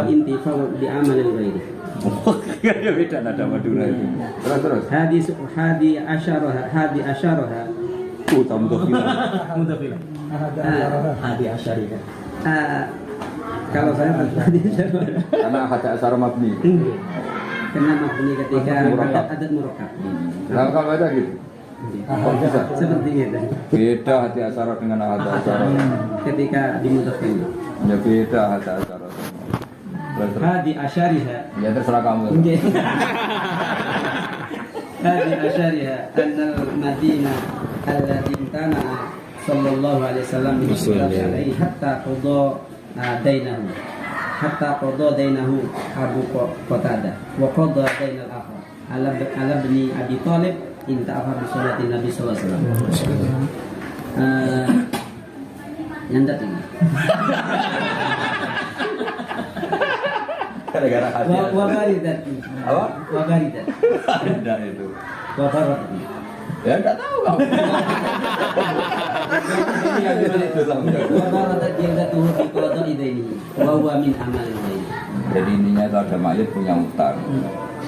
intifa'u bi amalil ghairi. Ya beda nada Madura itu. Terus. Hadi asyaraha. Mudafila. Hadi asyariha. Kalau saya hadi asyaraha. Karena ada asar mabni. Karena mabni ketika adat murakkab. Kalau ada gitu. Kok bisa? Seperti itu. Beda hati asar dengan ada asar. Ketika dimudafkan. Ya beda hati asar. Hadi asyariha. Ya terserah kamu. Hadi asyariha annal Madinah allati imtana sallallahu alaihi wasallam bi alaihi hatta qada dainahu Abu Qatadah wa qada dainal akhar ala ibni Abi Thalib inta'afa bi salati Nabi sallallahu alaihi wasallam. Nyandat ini. Gara-gara hati. Wabaridat. Apa? Wabaridat. Ada itu. Wabarat. Ya enggak tahu kamu. Ini yang kita itu sama. Wabaradat jildatuhu fi qada'i daini wa huwa min amalil ghairi. Jadi intinya itu ada mayat punya utang.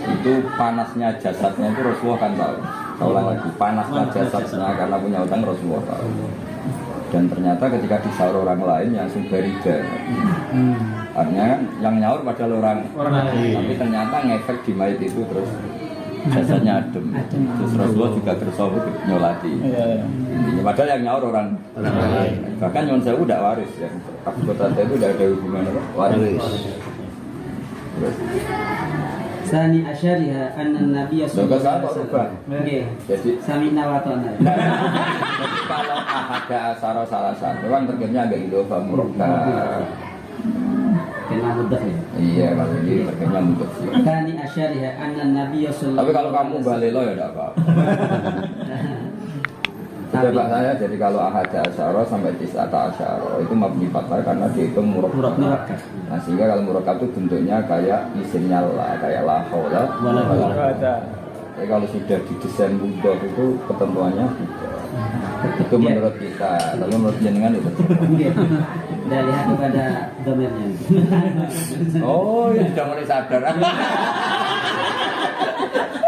Itu panasnya jasadnya itu Rasulullah kan tahu. Saya ulang lagi, panasnya jasadnya karena punya utang Rasulullah tahu. Dan ternyata ketika disaur orang lain yang berida. Artinya kan yang nyaur padahal orang lain. Tapi ternyata ngefek di mayat itu terus jasadnya adem. Terus Rasulullah juga tersebut nyolati. Intinya padahal yang nyaur orang lain. Bahkan Nyon Sewu tidak waris ya. Abu Qatadah itu tidak ada hubungan apa? Waris. Terus Sani asyariha anna Nabiya sallallahu alaihi wasallam. Jadi Samina wa ta'na. kalau ada asara salah satu kan terkiranya agak idofa murka. Kena mudah ya. Iya, kalau ini terkiranya mudah sih. Sani asyariha anna Nabiya sallallahu. Tapi kalau kamu balelo ya tidak apa-apa. Coba saya jadi kalau ahada asyara sampai tis'ata asyara itu mabni fathah karena dihitung murakkab. Nah sehingga kalau murakkab itu bentuknya kayak isimnya la, kayak la haula wala quwwata. Tapi kalau sudah didesain mudhof itu ketentuannya itu menurut kita, lalu menurut jenengan itu. Dari lihat kepada domainnya. Oh, ya sudah mulai sadar.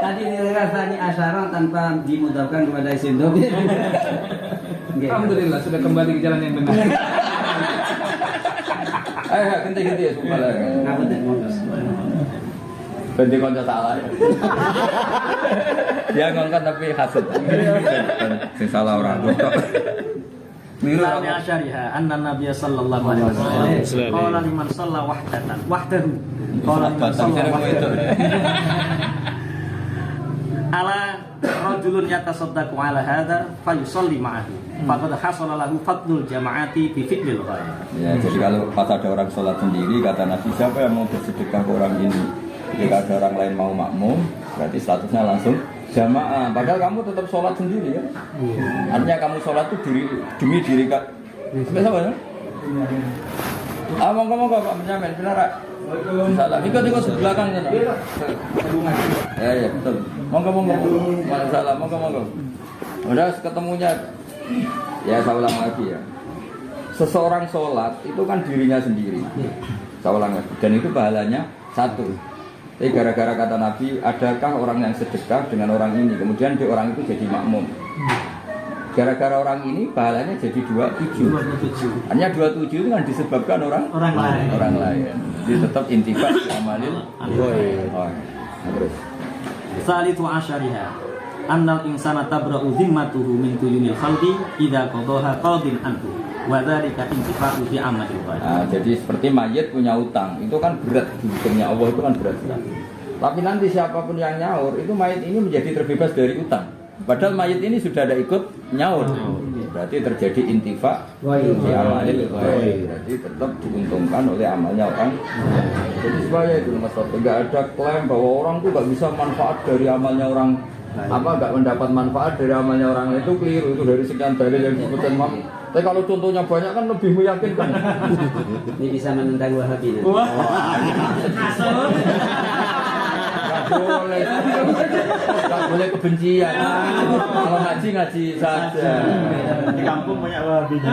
Tadi dirasani asyara tanpa dimudahkan kepada isim domir. Alhamdulillah sudah kembali ke jalan yang benar. Ayo ganti-ganti ya supaya. Ngapa tak ngomong? Ganti konco salah ya. Dia ngongkon tapi hasud. Sing salah orang. Sami asyariha anna Nabiy sallallahu alaihi wasallam qala liman shalla wahdahu qala liman shalla wahdahu ala rajulun yatasaddaqu ala hadza fayusalli ma'ahu faqad hasala lahu fadlul jama'ati bi fi'lil ghaib. Ya, jadi kalau pas ada orang sholat sendiri kata Nabi siapa yang mau bersedekah ke orang ini jika ada orang lain mau makmum berarti statusnya langsung jamaah padahal kamu tetap sholat sendiri ya. Artinya kamu sholat itu demi diri kak. Sampai sama ya? Monggo Pak Benyamin benar. Salah. Ikut sebelah kan sana. Ya betul. Monggo. Masalah monggo. Udah ketemunya. Ya saya ulang lagi ya. Seseorang sholat itu kan dirinya sendiri. Saya ulang lagi. Dan itu pahalanya satu. Tapi gara-gara kata Nabi, adakah orang yang sedekah dengan orang ini? Kemudian di orang itu jadi makmum. Gara-gara orang ini pahalanya jadi 27. Hanya 27 itu kan disebabkan orang lain. Jadi tetap intifak amalil. Terus. Salitu asyariha annal insana tabra'u zimmatuhu min tuyunil khalqi idza qadaha qadin anhu wa dzalika intifa'u fi amalil ghaib. Nah, jadi seperti mayit punya utang, itu kan berat di hukumnya Allah itu kan berat sekali. Tapi nanti siapapun yang nyaur, itu mayit ini menjadi terbebas dari utang. Padahal mayit ini sudah ada ikut nyaur. Berarti terjadi intifak di amalil ghaib. Berarti tetap diuntungkan oleh amalnya orang. Jadi supaya itu Mas Toto, enggak ada klaim bahwa orang tuh enggak bisa manfaat dari amalnya orang enggak mendapat manfaat dari amalnya orang itu keliru. Itu dari sekian dalil yang disebutkan Imam. Tapi kalau contohnya banyak kan lebih meyakinkan. Ini bisa menentang Wahabi. Gak boleh kebencian. Kalau ngaji saja. Di kampung banyak wahabinya.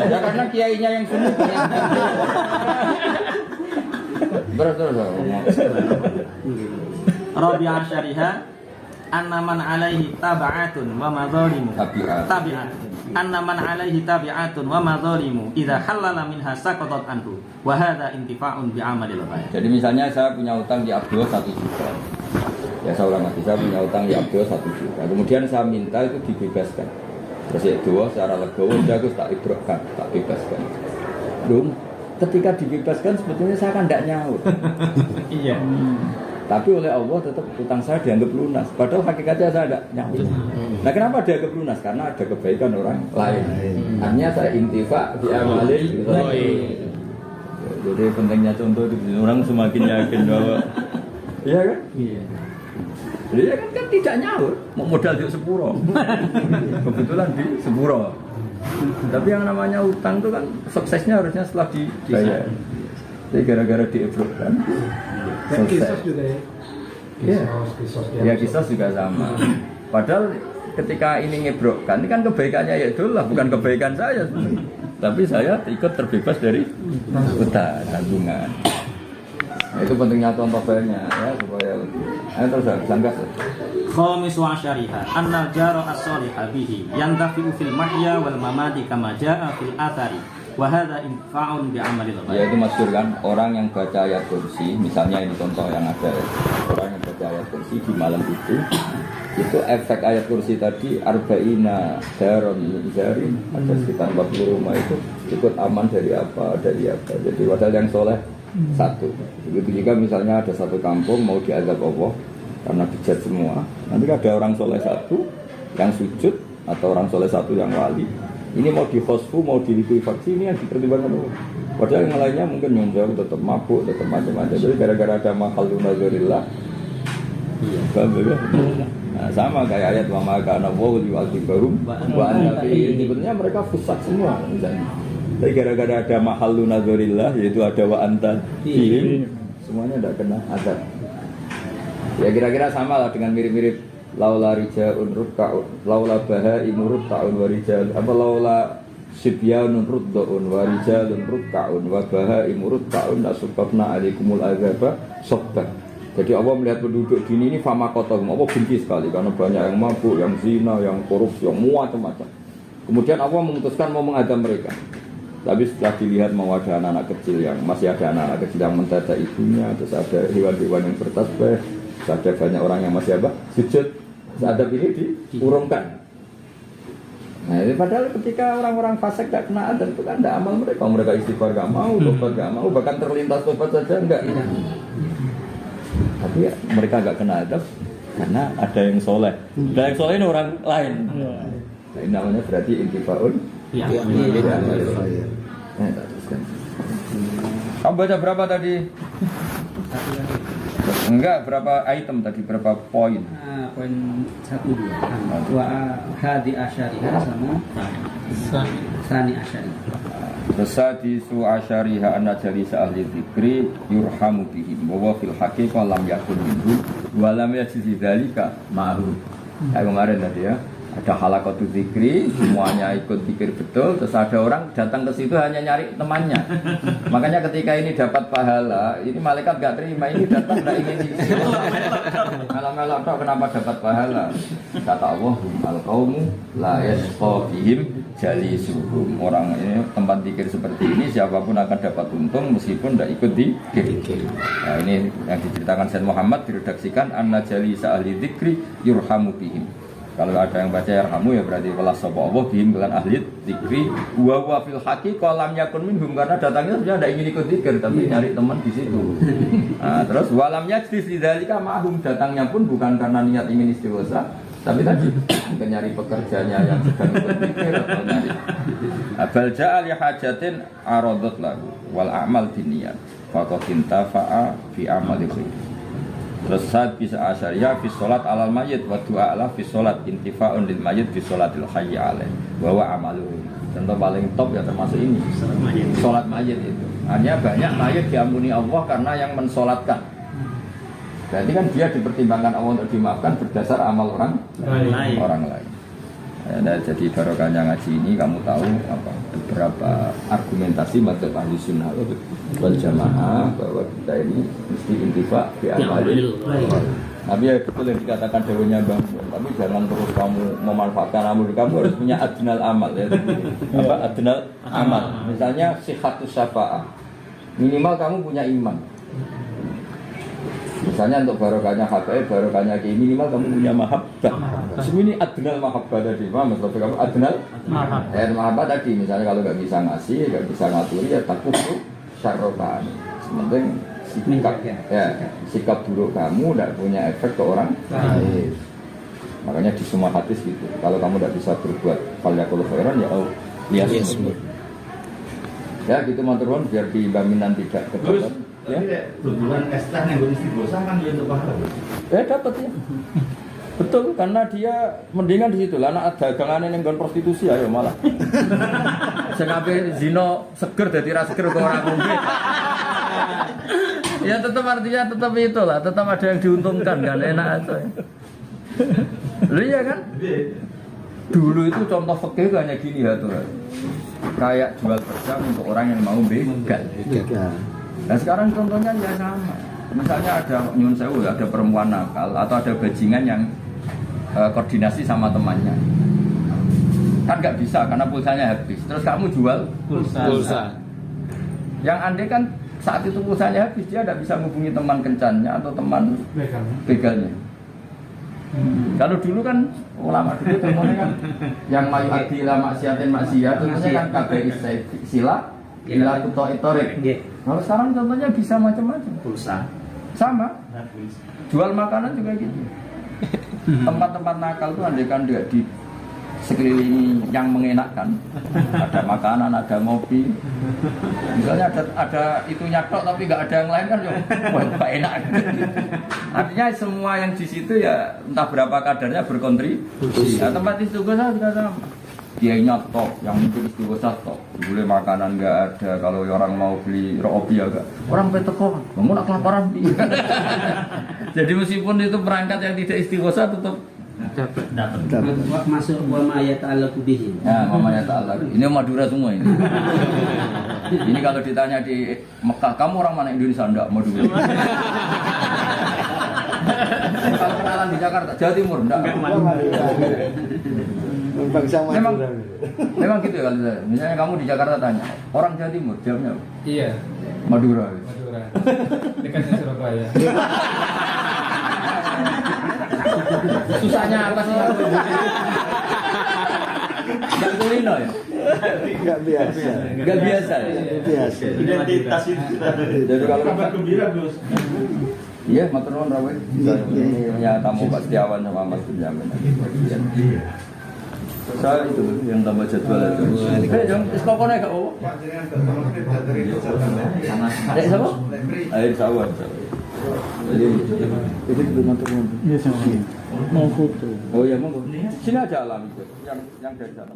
Ya karena kiainya yang sunni. Terus. Rabi'a syariha anna man alaihi tabi'atun wa madhalimu tabi'atun anna man alaihi tabi'atun wa madhalimu idza halala minha saqatat anhu wa hadza intifa'un bi amalil ghair. Jadi misalnya saya punya utang di Abdul 1 juta. Ya saya ulang lagi, saya punya utang di Abdul 1 juta. Kemudian saya minta itu dibebaskan. Terus ya dua secara legowo aku tak ibrokkan, tak bebaskan. Belum ketika dibebaskan sebetulnya saya kan tidak nyaur. Iya. Tapi oleh Allah tetap utang saya dianggap lunas. Padahal hakikatnya saya tidak nyaur. Nah kenapa dianggap lunas? Karena ada kebaikan orang lain. Artinya saya intifa di amalin. Jadi pentingnya contoh di sini orang semakin yakin bahwa, iya kan? Iya. Dia kan tidak nyaur, mau modal di Sepuro. Kebetulan di Sepuro. Tapi yang namanya utang itu kan suksesnya harusnya setelah dibayar. Jadi gara-gara diebrokkan. Dan kisos juga ya. Ya kisos juga sama. Padahal ketika ini ngebrokkan, ini kan kebaikannya ya itulah, bukan kebaikan saya. Tapi saya ikut terbebas dari utang tanggungan. Nah, itu pentingnya contoh banyak ya supaya terus sangkas. Khamis wa syariha anna jara as-salihah bihi yantafi'u fil mahya wal mamati kama jaa fil athari wa hadha infa'un bi amalil ghair. Ya itu masyhur kan, orang yang baca ayat kursi, misalnya ini contoh yang ada orang yang baca ayat kursi di malam itu efek ayat kursi tadi arba'ina daron zarin, ada sekitar 40 rumah itu ikut aman dari apa. Jadi padahal yang soleh satu. Begitu juga misalnya ada satu kampung mau diazab Allah karena bejat semua. Nanti ada orang soleh satu yang sujud atau orang soleh satu yang wali. Ini mau dihosfu, mau dilikuifaksi, ini yang dipertimbangkan Allah. Padahal yang lainnya mungkin nyonjol, tetap mabuk, tetap macam-macam. Jadi gara-gara ada makhluk nazarillah. Nah, sama kayak ayat wa ma kana wa yu'adzibahum wa anta fi. Sebetulnya mereka fusat semua misalnya. Tapi gara-gara ada mahallu nadzurillah, yaitu ada wa anta fihim, semuanya tidak kena azab. Ya kira-kira sama lah dengan mirip-mirip laula rijaun ruk'aun, laula bahaimu ruk'aun wa rijal, apa laula sibyanun ruddaun wa rijalun ruk'aun wa bahaimu ruk'aun nasukafna alaikumul azaba sobbah. Jadi Allah melihat penduduk gini ini fama kotor, Allah benci sekali karena banyak yang mabuk, yang zina, yang korupsi, yang macam-macam. Kemudian Allah memutuskan mau mengadab mereka. Tapi setelah dilihat mau ada anak-anak kecil yang masih ada anak-anak kecil yang mendadak ibunya, terus ada hewan-hewan yang bertasbih, terus ada banyak orang yang masih sujud, adab ini diurungkan. Nah, ini padahal ketika orang-orang fasik tidak kena adab itu kan tidak amal mereka istighfar gak mau, tobat gak mau, bahkan terlintas tobat saja enggak. Tapi ya, mereka gak kena adab karena ada yang soleh. Dan yang soleh ini orang lain. Nah, ini namanya berarti intifaun. Ya. Kamu baca berapa tadi? Enggak, berapa item tadi? Berapa poin? Poin 1, 2. Wa hadi asyariha sama sani asyariha. Sadisu asyariha anna jalisa ahli dzikri yurhamu bihim wa fil haqiqah lam yakun minhum wa lam yajzi dzalika ma'ruf. Kayak kemarin tadi ya. Ada halaqatul dzikri, semuanya ikut zikir betul, terus ada orang datang ke situ hanya nyari temannya. Makanya ketika ini dapat pahala, ini malaikat gak terima, ini datang gak ingin zikir. Malam-malam tahu kenapa dapat pahala? Kata Allah, al-qaumu la yasqa bihim jalisuhum. Orang ini tempat zikir seperti ini siapapun akan dapat untung meskipun tidak ikut zikir. Nah, ini yang diceritakan Sayyid Muhammad diredaksikan anna jalisa ahli dzikri yurhamu bihim. Kalau ada yang baca yarhamu ya berarti kelas sapa Allah bihim dengan ahli dzikri wa fil haqiqah lam yakun minhum, karena datangnya sebenarnya tidak ingin ikut zikir tapi nyari teman di situ. Nah, terus walam yajlis lidzalika ma'hum, datangnya pun bukan karena niat ingin istighosa tapi tadi mungkin nyari pekerjanya yang sedang ikut zikir atau nyari bal ja'a li hajatin aradat lahu wal a'mal binniyat faqad intafa'a fi amali khair. Terus saat bisa asyariah fi sholat alal mayyit wa du'a ala fi sholat intifa'un lil mayyit fi sholatil hayy alaih bahwa amaluh. Contoh paling top ya termasuk ini sholat mayyit itu. Hanya banyak mayyit diampuni Allah karena yang mensolatkan. Berarti kan dia dipertimbangkan Allah untuk dimaafkan berdasar amal orang lain. Nah, jadi barokahnya ngaji ini kamu tahu apa beberapa argumentasi madzhab ahli sunnah wal jamaah bahwa kita ini mesti intifak di amalil. Tapi ya betul yang dikatakan dawuhnya Bang, tapi jangan terus kamu memanfaatkan amal, kamu harus punya adnal amal ya. Apa adnal amal? Misalnya sihatus syafa'ah. Minimal kamu punya iman. Misalnya untuk barokahnya habaib, barokahnya kiai, minimal kamu punya mahabbah. Terus ini adnal mahabbah tadi, paham? Maksud kamu adnal mahabbah tadi. Misalnya kalau nggak bisa ngasih, nggak bisa ngaturi, ya takut syarrokan. Sementing sikap buruk kamu tidak punya efek ke orang lain. Makanya di semua hadis gitu. Kalau kamu tidak bisa berbuat falyaqul khairan ya liyasmut. Ya gitu manturun biar dimbaminan tidak kebetulan. Ya. Tujuan estan yang beristighosah kan dia untuk pahala. Dapat ya. Betul, karena dia mendingan di situ. Lah anak dagangan yang nggon prostitusi ayo malah. Sing ape zina seger dadi ra seger kok ora mungkin. Ya tetap artinya tetap itulah, tetap ada yang diuntungkan kan, enak aja. Lu iya kan? Dulu itu contoh fikih hanya gini ya tuh. Kayak jual bersam untuk orang yang mau begal. Nah sekarang contohnya ya sama. Misalnya ada nyun sewu, ada perempuan nakal atau ada bajingan yang koordinasi sama temannya. Kan nggak bisa karena pulsanya habis. Terus kamu jual pulsa. Yang andai kan saat itu pulsanya habis, dia tidak bisa menghubungi teman kencannya atau teman begalnya. Kalau dulu kan ulama dulu contohnya kan yang mayu adila maksiatin maksiat itu kan KBI sila ila kuto itorik. Kalau sekarang contohnya bisa macam-macam. Pulsa. Sama. Jual makanan juga gitu. Tempat-tempat nakal itu andai kan dia di sekeliling yang mengenakkan, ada makanan, ada mobil. Misalnya ada itu nyatok tapi nggak ada yang lain kan, wah nggak enak. Artinya semua yang di situ ya entah berapa kadarnya berkontribusi. Nah, tempat istighosah juga sama. Dia nyatok, yang mungkin istighosah tok. Boleh makanan nggak ada, kalau orang mau beli robi ya nggak. Orang peteko, mau nak kelaparan. Jadi meskipun itu perangkat yang tidak istighosah tetap dapat masuk wa ayat al-qubihi. Ya, mamanya ta'ala. Ini Madura semua ini. Ini kalau ditanya di Mekah, kamu orang mana Indonesia? Enggak, Madura. Kalau kenalan di Jakarta, Jawa Timur, enggak. Memang gitu ya kalau misalnya kamu di Jakarta tanya, orang Jawa Timur, jawabnya apa? Iya. Madura. Dekatnya Surabaya. Susahnya apa sih? Gak kulino ya? Gak biasa. Gak biasa ya? Biasa. Identitas itu. Jadi kalau kabar gembira, Gus. iya, matur nuwun Rawi. Ya tamu Pak Setiawan sama Mas Benjamin. Saya itu yang tambah jadwal itu. Jom, iskokone gak apa? Dek siapa? Air sawah. Jadi belum matur nuwun. Iya, sama. Mau foto. Oh ya, monggo. Sini aja alami yang dari sana.